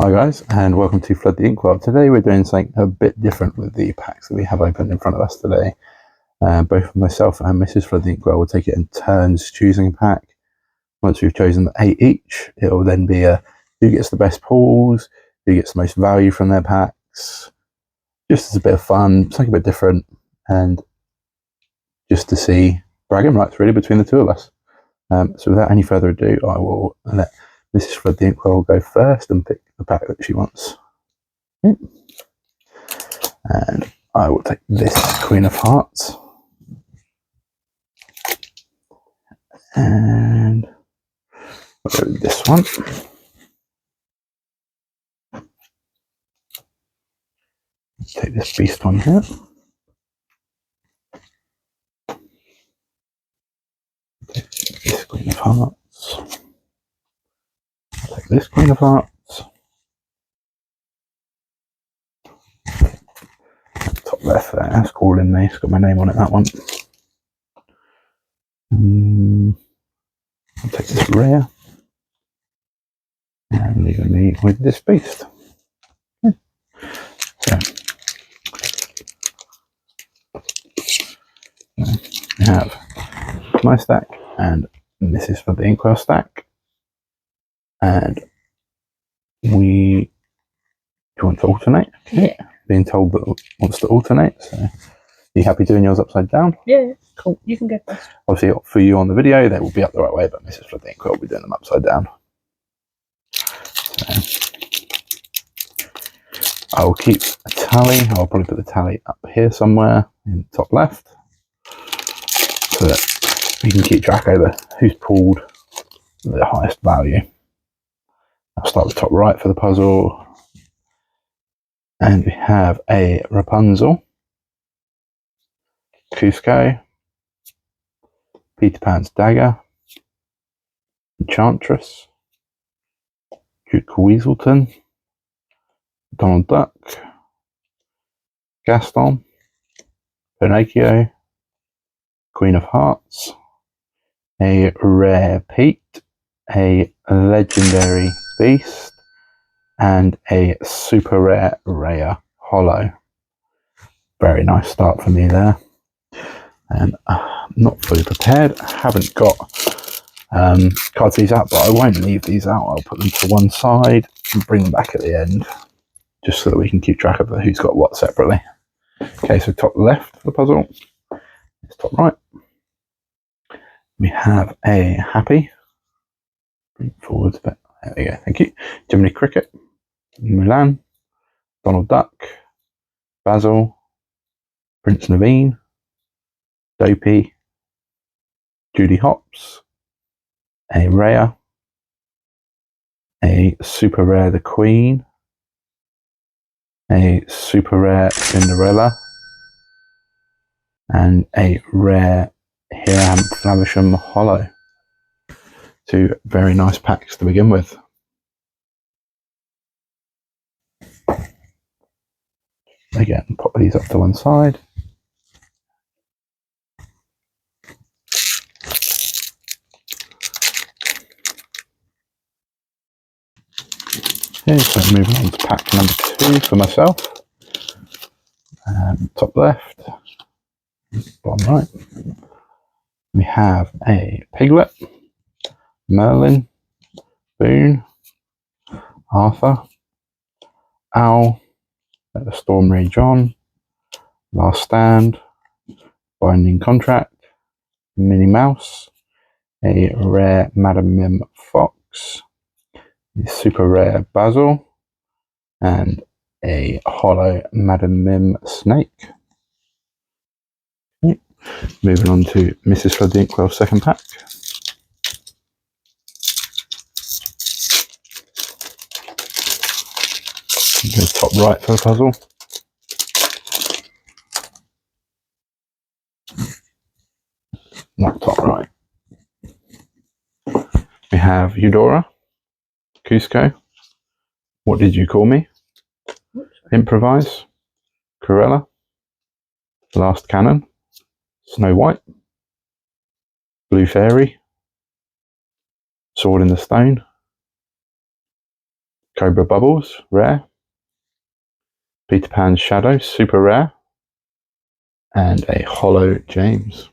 Hi guys, and welcome to Flood the Inkwell. Today we're doing something a bit different with the packs that we have open in front of us today. Both myself and Mrs Flood the Inkwell will take it in turns choosing a pack. Once we've chosen 8 each, it will then be who gets the best pulls, who gets the most value from their packs. Just as a bit of fun, something a bit different, and just to see bragging rights really between the two of us. So without any further ado, I will let Mrs Flood the Inkwell go first and pick the pack that she wants. Okay. And I will take this Queen of Hearts. And I'll go with this one. Take this beast one here. Take this Queen of Hearts. I'll take this Queen of Hearts. Top left there, that's calling me. It's got my name on it, that one. I'll take this rare. And leaving me with this beast. Okay. So we have my stack and Mrs Flood the Inkwell stack. And we do you want to alternate? Yeah. Being told that it wants to alternate. So are you happy doing yours upside down? Yeah, cool. You can go first. Obviously for you on the video they will be up the right way, but Mrs Flood the Inkwell will be doing them upside down. So I will keep a tally. I'll probably put the tally up here somewhere in the top left, so that you can keep track over who's pulled the highest value. I'll start with the top right for the puzzle. And we have a Rapunzel, Cusco, Peter Pan's Dagger, Enchantress, Duke Weaselton, Donald Duck, Gaston, Pinocchio, Queen of Hearts, a rare Pete, a legendary Beast, and a super rare Raya Hollow. Very nice start for me there. And I'm not fully prepared. I haven't got cards these out, but I won't leave these out. I'll put them to one side and bring them back at the end, just so that we can keep track of who's got what separately. Okay, so top left of the puzzle, it's top right. We have a Happy. Bring it forwards a bit. There we go, thank you. Jiminy Cricket, Mulan, Donald Duck, Basil, Prince Naveen, Dopey, Judy Hopps, a Raya, a super rare The Queen, a super rare Cinderella, and a rare Hiram Flavisham Hollow. Two very nice packs to begin with. Again, pop these up to one side. Okay, so moving on to pack number 2 for myself. Top left, bottom right. We have a Piglet, Merlin, Boone, Arthur, Owl, the Storm Ray John, Last Stand, Binding Contract, Minnie Mouse, a rare Madam Mim Fox, a super rare Basil, and a hollow Madam Mim Snake. Okay. Moving on to Mrs Flood the Inkwell's second pack. Go top right for the puzzle. Not top right. We have Eudora, Cusco, What Did You Call Me, Improvise, Cruella, Last Cannon, Snow White, Blue Fairy, Sword in the Stone, Cobra Bubbles, rare. Peter Pan's Shadow, super rare. And a Holo James.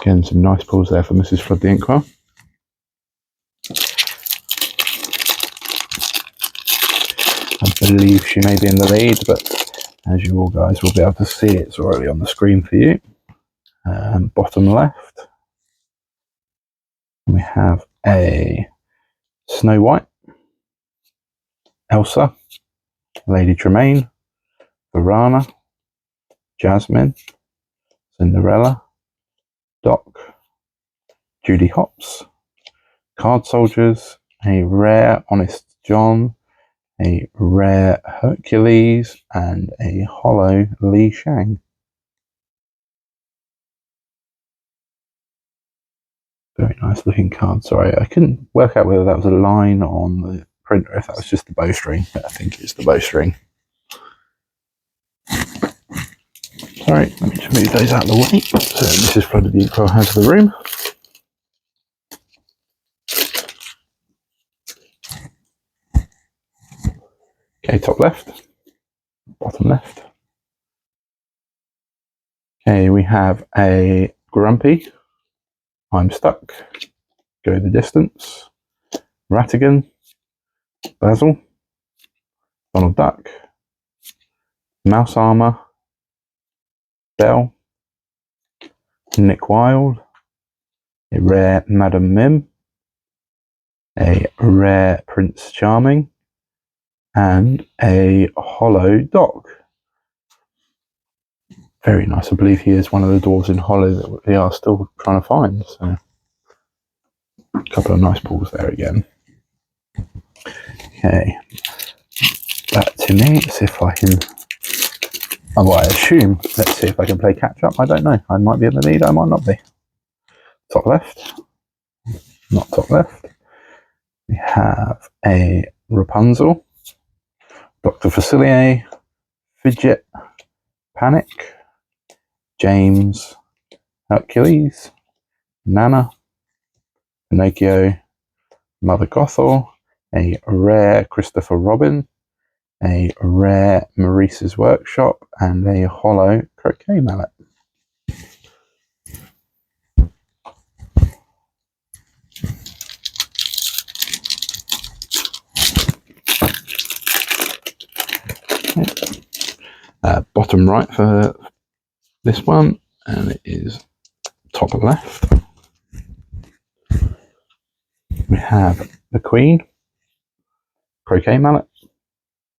Again, some nice pulls there for Mrs Flood the Inkwell. I believe she may be in the lead, but as you all guys will be able to see, it's already on the screen for you. Bottom left, we have a Snow White, Elsa, Lady Tremaine, Varana, Jasmine, Cinderella, Doc, Judy Hopps, Card Soldiers, a rare Honest John, a rare Hercules, and a holo Li Shang. Very nice looking card. Sorry, I couldn't work out whether that was a line on the print or if that was just the bowstring. I think it's the bowstring. Sorry, let me just move those out of the way. So Mrs Flood the Inkwell has the room. Okay, top left, bottom left. Okay, we have a Grumpy, I'm Stuck, Go the Distance, Ratigan, Basil, Donald Duck, Mouse Armour, Belle, Nick Wilde, a rare Madam Mim, a rare Prince Charming, and a holo Doc. Very nice. I believe he is one of the dwarves in holo that we are still trying to find. So, a couple of nice pulls there again. Okay, back to me. Let's see if I can. Oh, well, I assume. Let's see if I can play catch up. I don't know. I might be in the lead. I might not be. Top left. Not top left. We have a Rapunzel, Dr. Facilier, Fidget, Panic, James, Hercules, Nana, Pinocchio, Mother Gothel, a rare Christopher Robin, a rare Maurice's Workshop, and a holo Croquet Mallet. Bottom right for this one, and it is top left. We have the Queen, Croquet Mallet,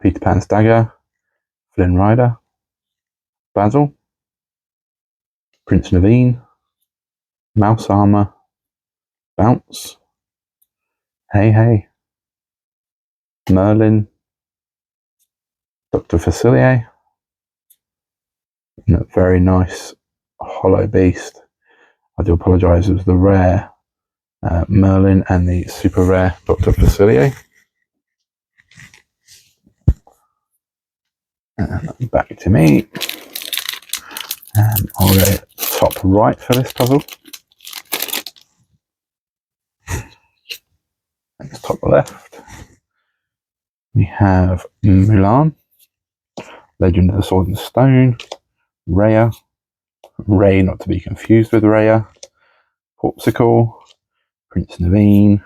Peter Pan's Dagger, Flynn Rider, Basil, Prince Naveen, Mouse Armour, Bounce, Hey Hey, Merlin, Dr. Facilier, and a very nice holo beast. I do apologise, it was the rare Merlin and the super rare Dr. Facilier. And back to me. And I'll go top right for this puzzle. And top left. We have Mulan, Legend of the Sword and Stone, Raya, Ray not to be confused with Raya, Popsicle, Prince Naveen,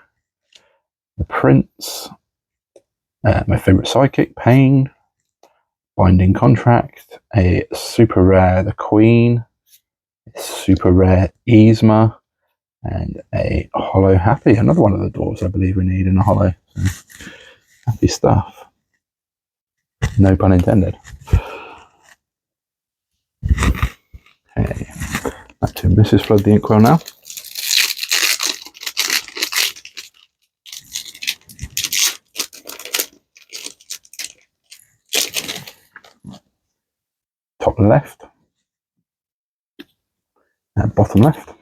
the Prince, my favourite psychic, Pain, Binding Contract, a super rare The Queen, a super rare Yzma, and a holo Happy, another one of the dwarves I believe we need in a holo. So, happy stuff. No pun intended. Okay, back to Mrs Flood the Inkwell now. Top left and bottom left.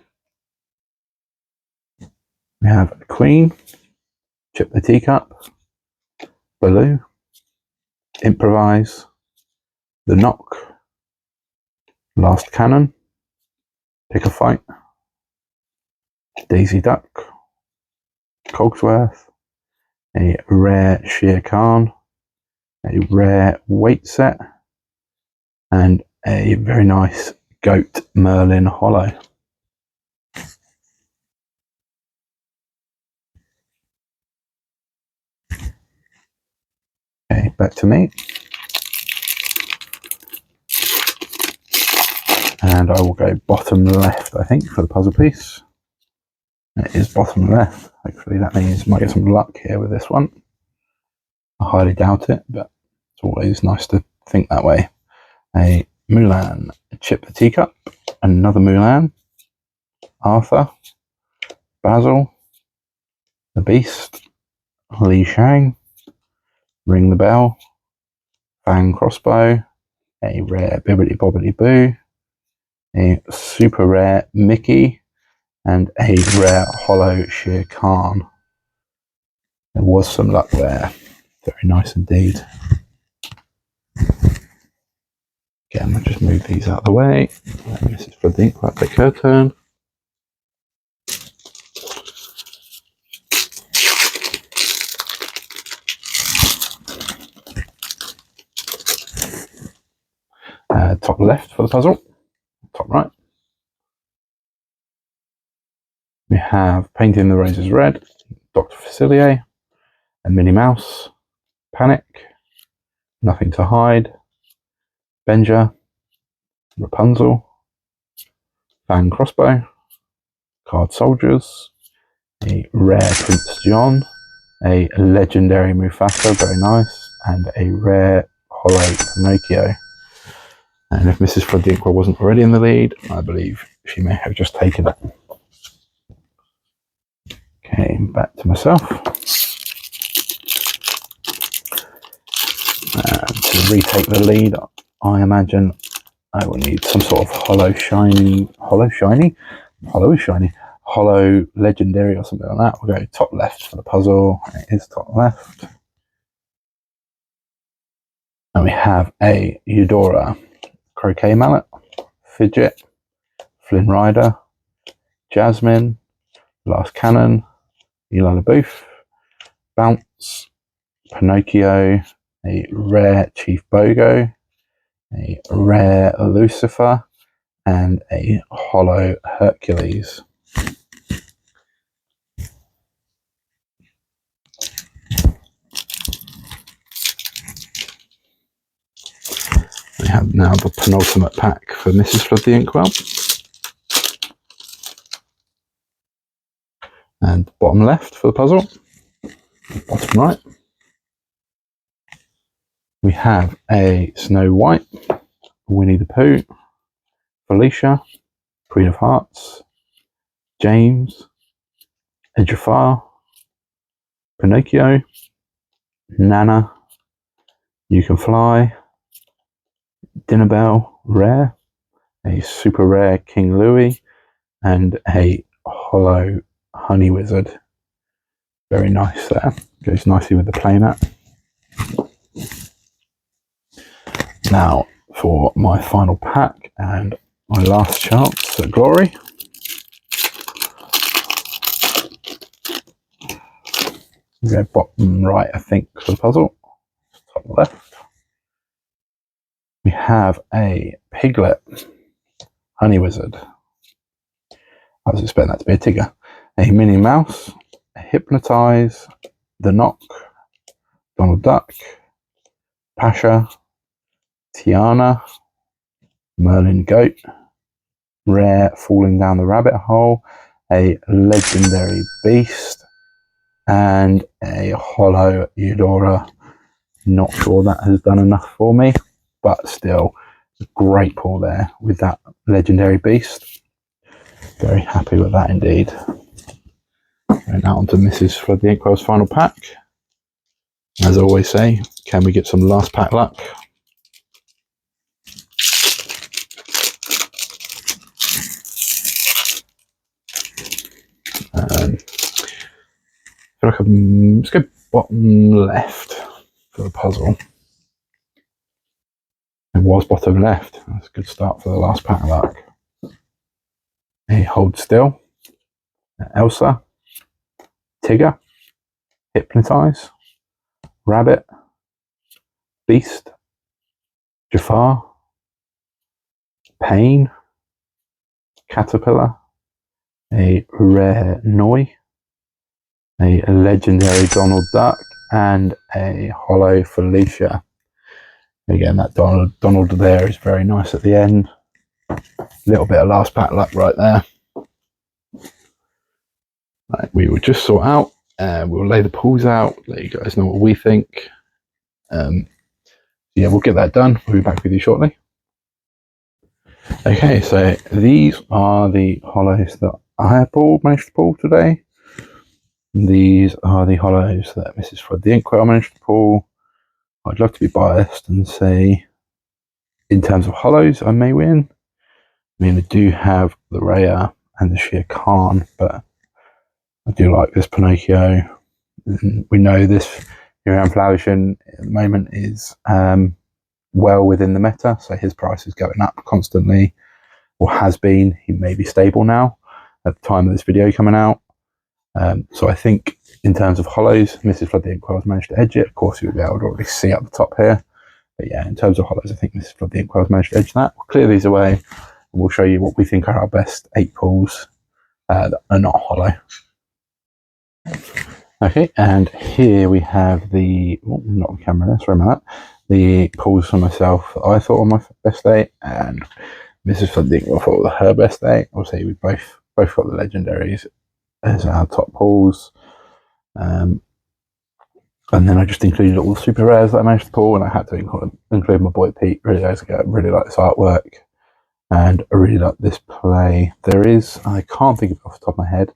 We have the Queen, Chip the Teacup, Baloo, Improvise, the Knock, Last Cannon, Pick a Fight, Daisy Duck, Cogsworth, a rare Shere Khan, a rare weight set, and a very nice Goat Merlin Holo. Okay, back to me. And I will go bottom left, I think, for the puzzle piece. It is bottom left. Hopefully that means I might get some luck here with this one. I highly doubt it, but it's always nice to think that way. A Mulan, Chip the Teacup, another Mulan, Arthur, Basil, the Beast, Li Shang, Ring the Bell, Fang Crossbow, a rare Bibbidi Bobbidi Boo, a super rare Mickey, and a rare Holo Shere Khan. There was some luck there. Very nice indeed. Again, I'll just move these out of the way. Let Mrs Flood the Inkwell take her turn. Top left for the puzzle. Top right. We have Painting the Roses Red, Dr. Facilier, and Minnie Mouse, Panic, Nothing to Hide, Benja, Rapunzel, Fang Crossbow, Card Soldiers, a rare Prince John, a legendary Mufasa, very nice, and a rare Holo Pinocchio. And if Mrs Flood the Inkwell wasn't already in the lead, I believe she may have just taken it. Okay, back to myself. To retake the lead, I imagine I will need some sort of holo legendary or something like that. We'll go top left for the puzzle. It is top left. And we have a Eudora, Croquet Mallet, Fidget, Flynn Rider, Jasmine, Last Cannon, Eli LaBeouf, Bounce, Pinocchio, a rare Chief Bogo, a rare Lucifer, and a Holo Hercules. We have now the penultimate pack for Mrs Flood the Inkwell. And bottom left for the puzzle. Bottom right. We have a Snow White, Winnie the Pooh, Felicia, Queen of Hearts, James, a Jafar, Pinocchio, Nana, You Can Fly, Dinner Bell, rare, a super rare King Louis, and a Holo Honey Wizard. Very nice there. Goes nicely with the playmat. Now for my final pack and my last chance at glory. We go bottom right, I think, for the puzzle. Top left. We have a Piglet, Honey Wizard. I was expecting that to be a Tigger. A Minnie Mouse, a Hypnotize, The Knock, Donald Duck, Pasha, Tiana, Merlin Goat, rare Falling Down the Rabbit Hole, a legendary Beast, and a Holo Eudora. Not sure that has done enough for me, but still a great pull there with that legendary Beast. Very happy with that indeed. And now on to Mrs Flood the Inkwell's final pack. As I always say, can we get some last pack luck? I feel like let's go bottom left for the puzzle. It was bottom left. That's a good start for the last pack of luck. a Hold Still, Elsa, Tigger, Hypnotize, Rabbit, Beast, Jafar, Pain, Caterpillar, a rare Noi, a legendary Donald Duck, and a holo Felicia. Again, that Donald there is very nice at the end. A little bit of last pack luck right there. Right, we will just sort out, and we'll lay the pools out, let you guys know what we think. Yeah, we'll get that done. We'll be back with you shortly. Okay, so these are the holos that I managed to pull today. These are the holos that Mrs Flood the Inkwell managed to pull. I'd love to be biased and say, in terms of holos, I may win. I mean, I do have the Rhea and the Shere Khan, but I do like this Pinocchio. We know this Hiram Flavishin at the moment is well within the meta, so his price is going up constantly, or has been. He may be stable now at the time of this video coming out. So I think in terms of holos, Mrs Flood the Inkwell has managed to edge it. Of course, you'll be able to already see up the top here. But yeah, in terms of holos, I think Mrs Flood the Inkwell has managed to edge that. We'll clear these away, and we'll show you what we think are our best 8 pulls that are not holo. Okay, and here we have the, not on camera there, sorry about that, the pulls for myself that I thought were my best 8, and Mrs Flood the Inkwell thought were her best 8. Obviously, we both got the legendaries as our top pulls. And then I just included all the super rares that I managed to pull, and I had to include my boy Pete. Really like this artwork, and I really like this play. There is, I can't think of it off the top of my head,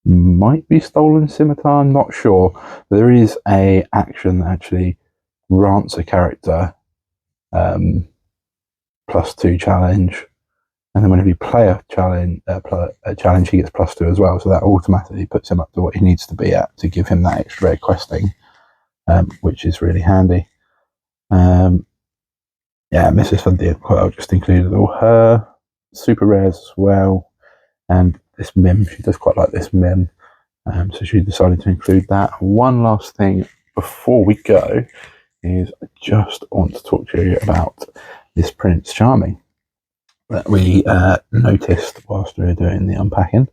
might be Stolen Scimitar, I'm not sure. There is a action that actually grants a character +2 challenge, and then whenever you play a challenge, he gets +2 as well. So that automatically puts him up to what he needs to be at to give him that extra rare questing, which is really handy. Yeah, Mrs Flood the Inkwell just included all her super rares as well, and this Mim. She does quite like this Mim, so she decided to include that. One last thing before we go is I just want to talk to you about this Prince Charming that we noticed whilst we were doing the unpacking.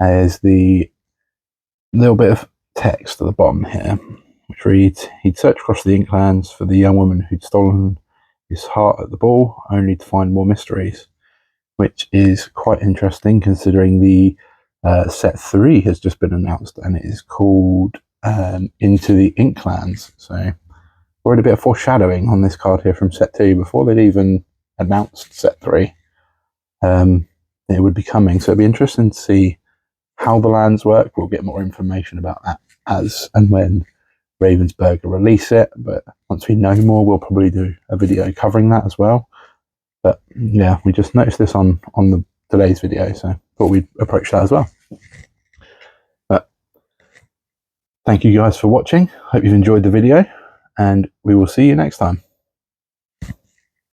Is the little bit of text at the bottom here, which reads, "He'd searched across the Inklands for the young woman who'd stolen his heart at the ball, only to find more mysteries," which is quite interesting considering the set 3 has just been announced, and it is called Into the Inklands. So already a bit of foreshadowing on this card here from set 2 before they'd even announced set 3. It would be coming, so it'd be interesting to see how the lands work. We'll get more information about that as and when Ravensburger release it, but once we know more, we'll probably do a video covering that as well. But yeah, we just noticed this on today's video, so thought we'd approach that as well. But thank you guys for watching. Hope you've enjoyed the video, and we will see you next time.